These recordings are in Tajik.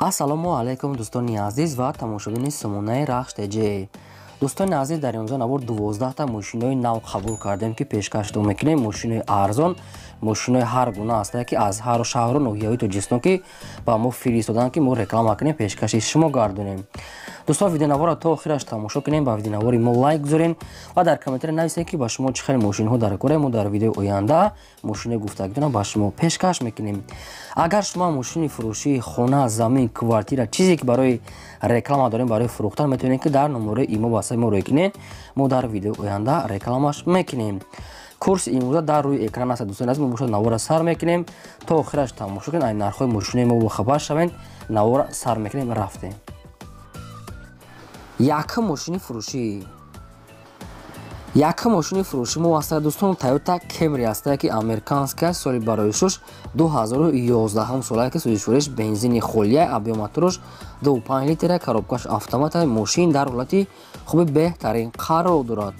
Ассалому алайкум Дустони Азиз ва тамошобини Сумонаи РАХШ ТЧ. Дустони Азиз, дар инҷо навор 12 та мошинҳои нав қабул кардем ки пешкаш мекунем. Мошинҳои арзон, мошинҳои ҳар гуна ҳастанд ки аз ҳар шаҳру ноҳияҳои Тоҷикистон ки ба мо фиристоданд ки мо реклама кунем, пешкаши шумо гардонем. Дӯстон, видеонавора то охираш тамошо кунем, ба видеонавори мо лайк гузорен ва дар комментари нависед ки ба шумо чӣ хел мошинҳо дар кора. Мо дар видеои оянда мошинҳои гуфтагидона ба шумо пешкаш мекунем. Агар шумо мошини фурӯшии хона, замин, квартира, чизе ки барои реклама дорем, барои фурӯхтан, метавонед ки дар номерои имо ба мо рӯй кунед. Мо дар видеои оянда рекламаш мекунем. Курси имрӯза дар рӯи экран аст. Дӯстон азиз, мо бошад навора сар мекунем. То охираш тамошо кунед, ай нархҳои мошинҳои мо бохабар шавед. Навора сар мекунем, рафтем. Якум мошини фурӯшӣ. Якум мошини фурӯшӣ мо аста дӯстон Toyota Camry аста ки американска, соли бароишуш 2011 солае ки сӯзишвориш бензини холия, объёматрош 2.5 литра, коробкаш автомата. Мошин дар ҳолати хуби беҳтарин қарор дорад.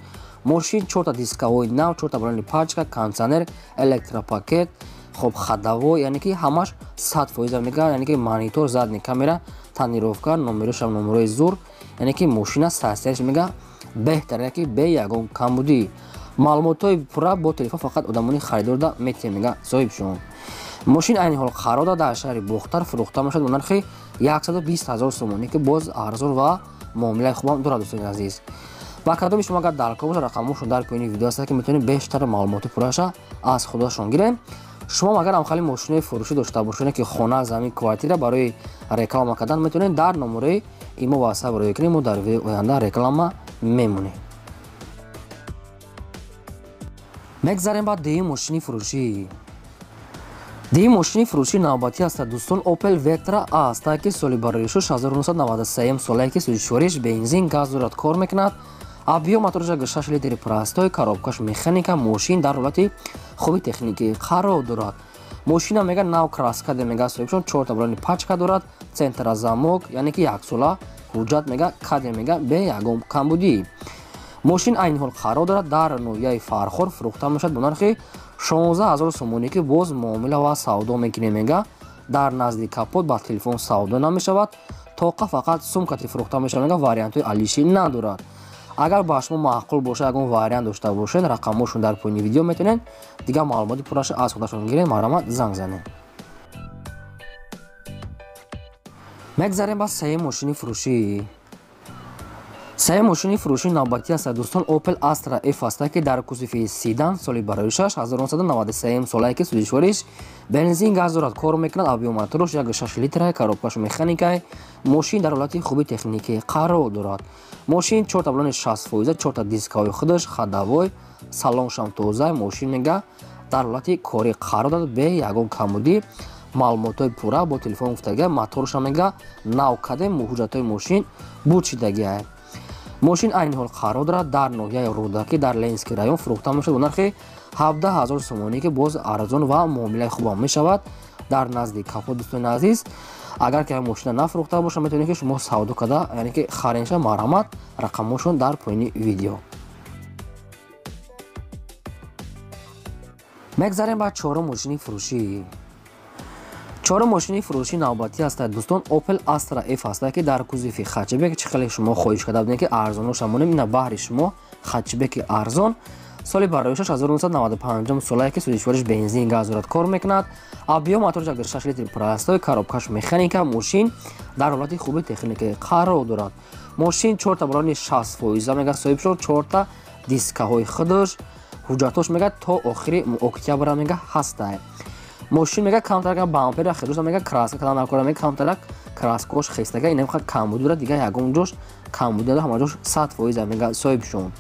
Мошин 4 та дискавои нав, 4 та балони пачка, кондиционер, электропакет, хоб хадавой, яъне ки ҳамаш 100% мега, яъне ки монитор, задни камера, тонировка, номерошам номерои зур, яъне ки мошина састариш мега беҳтар, ки бе ягон камбудӣ. Маълумотои пурра бо телефон фақат одамони харидор да метавонед мега соҳибшон. Мошин айни ҳол қарор дорад дар шаҳри Бохтар фурӯхта мешавад бо нархи 120 000 сомон, ки боз арзон ва муомилаи хубам дорад. Дӯстони азиз, ба кадоми шумо агар дар кор бошад, рақамошон дар поини видео аст ки метавонед бештар маълумоти пурраша аз худошон гирем. шумо агар амхали мошинҳои фурӯшӣ дошта бошед ки хона, замин, квартира барои реклама кардан, метавонед дар номерои имо ватсап рӯй кунед. мо дар видеои оянда реклама мемонем. мегзарем ба дуюм мошини фурӯшӣ. дуюм мошини фурӯшии навбатӣ аста дӯстон Opel Vectra аста ки соли бароишуш 1993 солае ки сӯзишвориш бензин, газ дорад, кор мекунад. объёматроша 6 литри простой, коробкаш механика. Мошин дар ҳолати хуби техникӣ қарор дорад. мошина мега нав краска де мега соҳибшон 4 та балони пачка дорад, центра замок, яъне ки яксола, ҳуҷҷат мега каде мега бе ягон камбудӣ. мошин айни ҳол қарор дорад дар ноҳияи Фархор фурӯхта мешавад бо нархи 16 000 сомоне, ки боз муомила ва савдо мекунем мега. дар назди капот ба телефон савдо намешавад. тоқа фақат сумкати фурӯхта мешавад мега, вариантҳои алишӣ надорад. агар ба шумо маъқул бошад, ягон вариант дошта бошед, рақамошон дар поини видео метавонед дига маълумоти пурраша аз худашон гиред, маромад занг занед. мегзарем ба сеюм мошини фурӯшӣ. сеюм мошини фурӯшии навбатӣ аста дӯстон Opel Astra F аста ки дар кузуфи седан, соли бароишаш 1993 солае ки сӯзишвориш бензин, газ дорад, кор мекунад. объёматрош 1.6 литра, коробкаш механика. мошин дар ҳолати хуби техникӣ қарор дорад. мошин 4 та балони 60%, 4 та дискаҳои худаш, хадавой, салоншам тоза. мошин мега дар ҳолати корӣ қарор дорад бе ягон камбудӣ. маълумотои пурра бо телефон гуфтагия. моторшам мега нав кадем, ҳуҷҷатои мошин бучидагия. мошин айни ҳол қарор дорад дар ноҳияи Рӯдакӣ дар Ленинский район фурӯхта мешавад бо нархи 17 000 сомоне, ки боз арзон ва муомилаи хубам мешавад. дар назди капот дӯстони азиз, агар ки мошина нафурӯхта боша, метавонед ки шумо савдо када, яъне ки харенша марҳамат. рақамошон дар поини видео. мегзарем ба чорум мошини фурӯшӣ. чорум мошини фурӯшии навбатӣ аста дӯстон Opel Astra F аста ки дар кузуфи хачбек. чӣ хеле шумо хоҳиш карда будед ки арзоноша монем, ина баҳри шумо хачбеки арзон. соли бароишаш 1995 солае ки сӯзишвориш бензин, газ дорад, кор мекунад. объёматрош 6 литри простой, коробкаш механика. мошин дар ҳолати хуби техникӣ қарор дорад. мошин 4 та балони 60% мега соҳибшон, 4 та дискаҳои худаш, ҳуҷҷатош мега то охири октябр мега ҳастад. мошин мега камтарак бампера хидуса мега краска кадан накора мега камтарак краскош хестага. ина мега камбуди дорад, дига ягон ҷош камбуди дорад, ҳама ҷош 100% мега соҳибшон.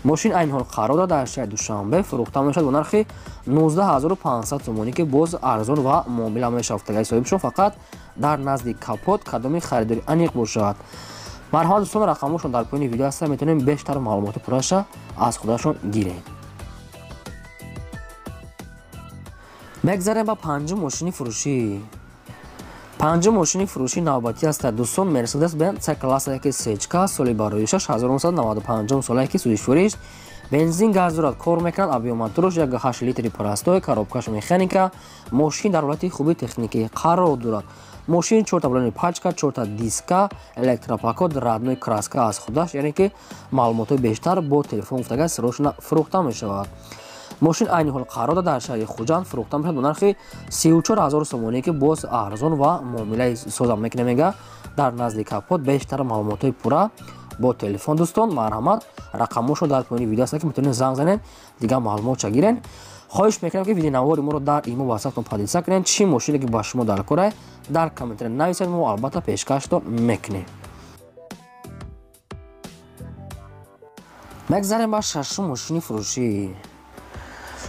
мошин айни ҳол қарор дорад дар шаҳри Душанбе фурӯхта мешавад бо нархи 19 500 сомоне, ки боз арзон ва муомила мешавад соҳибшон. фақат дар назди капот кадоми харидори аниқ бошад. марҳамат дӯстон, рақамошон дар поини видео аста, метавонем бештар маълумоти пурраша аз худашон гирем. мегзарем ба панҷум мошини фурӯшӣ. панҷум мошини фурӯшии навбатӣ аста дӯстон Mercedes Benz C класса ки сечка, соли бароишаш 1995 солае ки сӯзишвориш бензин газ дорад, кор мекунад, объёмотрош 1.8 литри простой, коробкаш механика, мошин дар ҳолати хуби техникӣ қарор дорад. мошин 4 балони пачка, 4 диска, электропакот, радной краска аз худаш, яъне ки маълумоти бештар бо телефон гуфтага сирош фурӯхта мешавад. мошин айни ҳол қарор дорад дар шаҳри Хучанд фурӯхта мешавад бо нархи 34000 сомоние ки боз арзон ва муомилаи соза мекунем мега дар назди капот бештар маълумоти пурра бо телефон. дӯстон марҳамат, рақамошо дар поёни видео аст ки метавонед занг занед, дигар маълумотша гирен. хоҳиш мекунам ки видеонавори моро дар имо ватсаптон подписа кунед. чӣ мошине ки ба шумо дар кора дар комментаре нависед, мо албатта пешкаштон мекунем. мегзарем ба шашум мошини фурӯшӣ.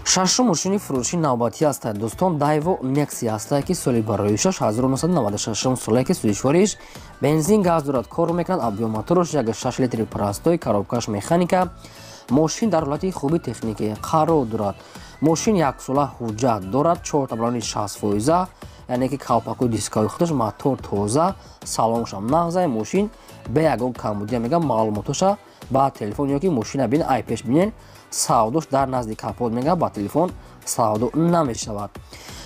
шашум мошини фурӯшӣ навбатӣ аст дӯстон. Daewoo Nexia аст ки соли барои 1996 соле ки сӯзишвориш бензин газ дорад, кор мекунад, объёмотрош 1.6 литри простой, коробкаш механика, мошин дар ҳолати хуби техникӣ қарор дорад. мошин яксола ҳуҷҷат дорад, 4 балони 60%, яъне ки калпакои дискаи худаш, мотор тоза, салоншам нағзай, мошин бе ягон камбудия мега маълумотоша ба телефон ё ки мошина бин ай пеш бинен савдош дар назди капот мега ба телефон савдо намешавад.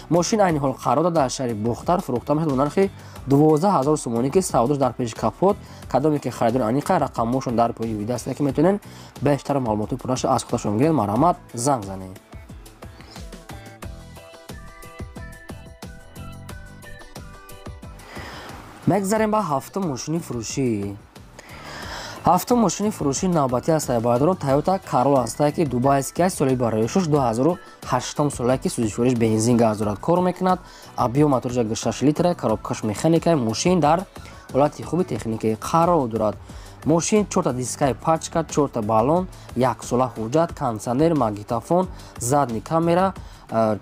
мошин айни ҳол қарор дорад дар шаҳри Бохтар фурӯхта мешавад бо нархи 12000 сомоние ки савдош дар пеши капот. кадоме ки харидори аниқа рақамошон дар поёни видео аст ки метавонен бештар маълумоти пурраша аз худашон гирен. марҳамат, занг занед. мегзарем ба ҳафтум мошини фурӯшӣ. ҳафтум мошини фурӯшӣ навбатӣ аст баъдро Toyota Corolla аст ки дубайски соли барои 2008 соле ки сӯзишвориш бензин газ дорад, кор мекунад, объёмотор 1.6 литр, коробкаш механика, мошин дар ҳолати хуби техникӣ қарор дорад. мошин 4 дискаи пачка, 4 балон, яксола ҳуҷҷат, кондитсионер, магнитофон, задни камера,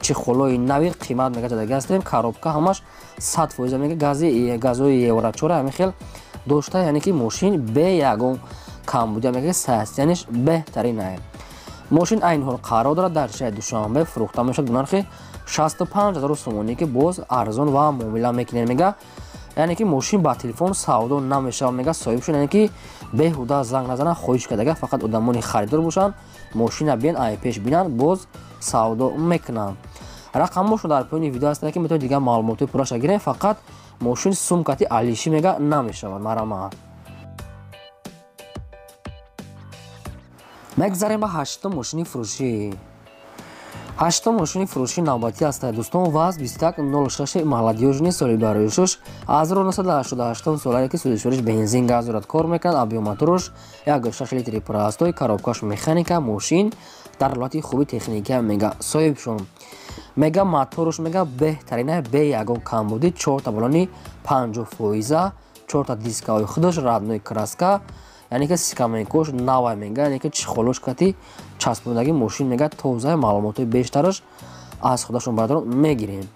чихолои нави қимат мега ҷадаги астем, коробка ҳамаш 100% мега газои евро 4 ҳамин хел дошта, яъне ки мошин бе ягон камбудия мега саҳистияниш беҳтарин аст. мошин айни ҳол қарор дорад дар шаҳри Душанбе фурӯхта мешавад бо нархи 65000 сомоние ки боз арзон ва муомила мекунем мега, яъне ки мошин ба телефон савдо намешавад мега соҳибшон, яъне ки беҳуда занг назанад, хоҳиш кардага фақат одамони харидор бошанд, мошина биен ай пеш бинанд, боз савдо мекунанд. рақамошо дар поёни видео аст ки метавонед дигар маълумоти пурраша гирем, фақат мошин сумкати алиши мега намешавад. марҳамат. мегзарем ба ҳаштум мошини фурӯшӣ. ҳаштум мошини фурӯшӣ навбатӣ аст дӯстон. ваз 2106 молодёжни соли барои 6 аз 1988 соле ки сӯзишвориш бензин газ дорад, кор мекунад, объёмотрош 1.6 литри простой, коробкаш механика, мошин дар ҳолати хуби техника мега соҳибшон. мега моторош мега беҳтарина бе ягон камбуди, 4 балони 50%, 4 дискаи худаш, радной краска, яъне ки скамейкош навай мега, яъне ки чихолош кати часпондаги мошин мега тоза, маълумоти бештараш аз худашон бардорон мегирем.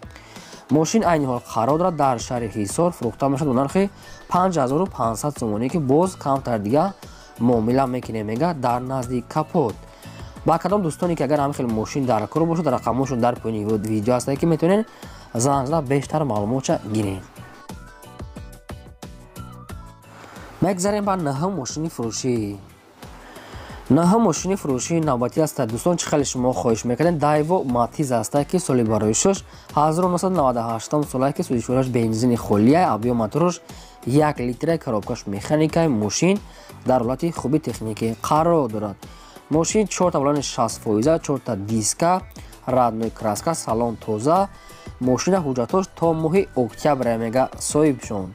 мошин айни ҳол қарор дорад дар шаҳри Хисор фурӯхта мешавад бо нархи 5500 сомоние ки боз камтар дига муомила мекунем мега дар назди капот. ба кадом дӯстоне ки агар ҳамин хел мошин дар кор бошад, рақамошон дар поёни видео аст ки метавонен занг зада бештар маълумотша гирем. мегзарем ба наҳум мошини фурӯшӣ. наҳум мошини фурӯшӣ навбатӣ аст дӯстон. чӣ хеле шумо хоҳиш мекардед Daewoo Matiz аст ки соли барои 6 1998 соле ки сӯзишвораш бензини холия, объёмотрош 1 литр, коробкаш механика, мошин дар ҳолати хуби техникӣ қарор дорад. мошин 4 балони 60%, 4 диска, радной краска, салон тоза, мошина ҳуҷҷатош то моҳи октябр мега соҳибшон.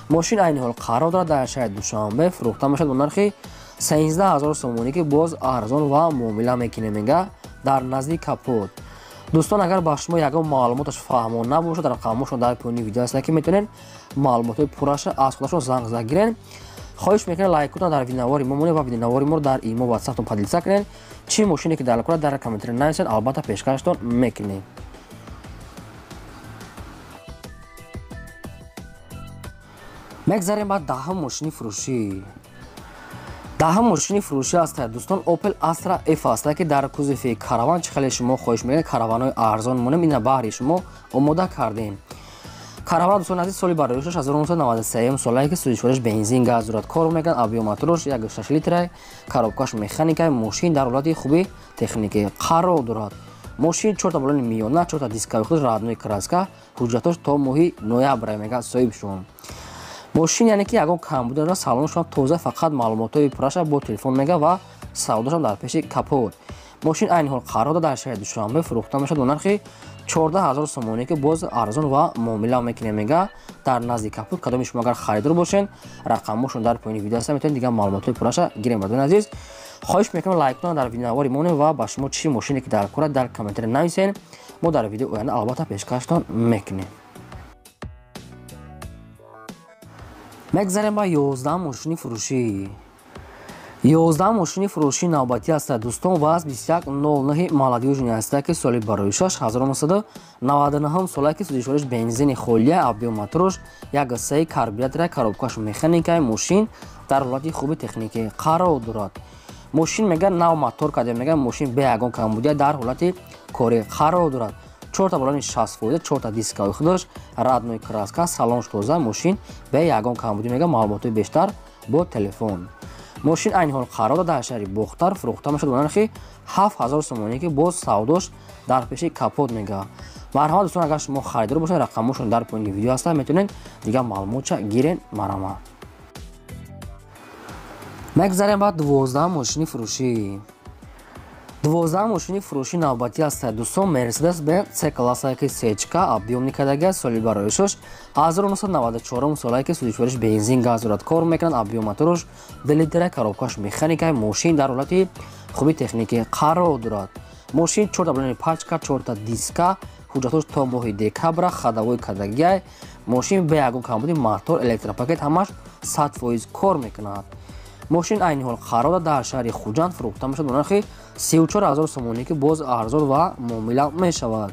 мошин айни ҳол қарор дорад дар шаҳри Душанбе фурӯхта мешавад бо нархи 13000 сомоние ки боз арзон ва муомила мекунем мега дар назди капот. дӯстон агар ба шумо ягон маълумоташ фаҳмон набошад, рақамошон дар поёни видео аст ки метавонед маълумоти пурраша аз худашон занг зада гирен. хоҳиш мекунед лайк кунед, дар видеонавори мо монед ва видеонавори моро дар имо ватсаптон подписа кунед. чӣ мошине ки дар кора дар комментаре нависед, албатта пешкаштон мекунем. мегзарем ба даҳум мошини фурӯшӣ. даҳум мошини фурӯшӣ аст дӯстон. Opel Astra F аст ки дар кузофи караван. чӣ хеле шумо хоҳиш мекунед караванҳои арзон монем ина баҳри шумо омода кардем. караван дӯстони азиз соли бароишаш 1993 солае ки сӯзишвориш бензин газ дорад, кор мекунад, авиоматрош 1.6 литра, коробкаш механика, мошин дар ҳолати хуби техникӣ қарор дорад. Мошин 4 та балони миёна, 4 та дискаи худаш раднои краска, ҳуҷҷатош то моҳи ноябр мега соҳибшон. Мошин яъне ки ягон камбуд дорад, салоншам тоза, фақат маълумотои пураша бо телефон мега ва савдошам дар пеши капот. Мошин айни ҳол қарор дорад дар шаҳри Душанбе фурӯхта мешавад бо нархи 14000 сомоне ки боз арзон ва муомила мекунем мега дар назди капот. Кадоми шумо агар харидор бошен, рақамошон дар поини видео аст, метавонед дигар маълумотои пураша гирем. Бардони азиз, хоҳиш мекунам лайк кунед, дар видео навори монем ва ба шумо чӣ мошине ки дар кора дар комментари нависен. Мо дар видео оянда албатта пешкаштон мекунем. мегзарем ба 11 мошини фурӯшӣ. 11 мошини фурӯшии навбатӣ ҳастад дӯстон ва аз 2109 маладиюжини ҳастад ки соли бароишаш 1999 солае ки сӯзишвориш бензини холия, авиоматрош, 1.3 карбюратора, коробкаш механика, мошин дар ҳолати хуби техникӣ қарор дорад. мошин мега нав мотор карда мега мошин бе ягон камбудия дар ҳолати корӣ қарор дорад. 4 та балони 60 4 та дискаи худаш, раднои краска, салонш тоза, мошин бе ягон камбудия мега маълумотои бештар бо телефон. мошин айни ҳол қарор дар шаҳри Бохтар фурӯхта мешавад бо нархи 7000 сомоне ки боз савдош дар пеши капот мега. марҳамат дӯстон, агар шумо харидор бошед, рақамошон дар поини видео аст, метавонед дигар маълумотша гирен. марҳамат. мегзарем ба 12 мошини фурӯшӣ. 12 мошини фурӯшии навбатӣ ҳастад дӯстон. Мерседес Benz C класса ки сечка объёмни кадаги соли бароишаш 1994 солае ки сӯзишвориш бензин газ дорад, кор мекунад, авиоматрош 2 литра, коробкаш механика, мошин дар ҳолати хуби техникӣ қарор дорад. мошин 4 та балони пачка, 4 та диска, ҳуҷҷатош то моҳи декабра, хадавои кадагиай, мошин бе ягон камбуди, мотор, электропакет ҳамаш 100% кор мекунад. мошин айни ҳол қарор дар шаҳри Хучанд фурӯхта мешавад бо нархи 34000 сомоне ки боз арзон ва муомила мешавад.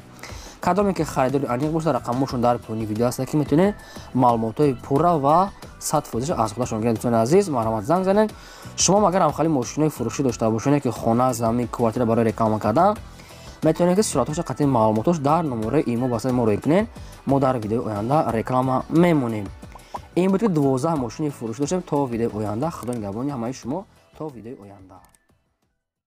кадоме ки харидори аниқ бошад, рақамошон дар поини видео аст ки метавонед маълумотои пурра ва 100% аз худашон гиред. дӯстони азиз, марҳамат, занг занед. шумо агар ҳамхали мошинҳои фурӯшӣ дошта бошед ки хона, замин, квартира барои реклама кардан, метавонед ки суратоша қатъи маълумотош дар номераи имо ба мо рӯй кунед. мо дар видеои оянда реклама мемонем. ин буд ки 12 мошини фурӯшӣ доштем. то видеои оянда, худо нигаҳбони ҳамаи шумо. то видеои оянда.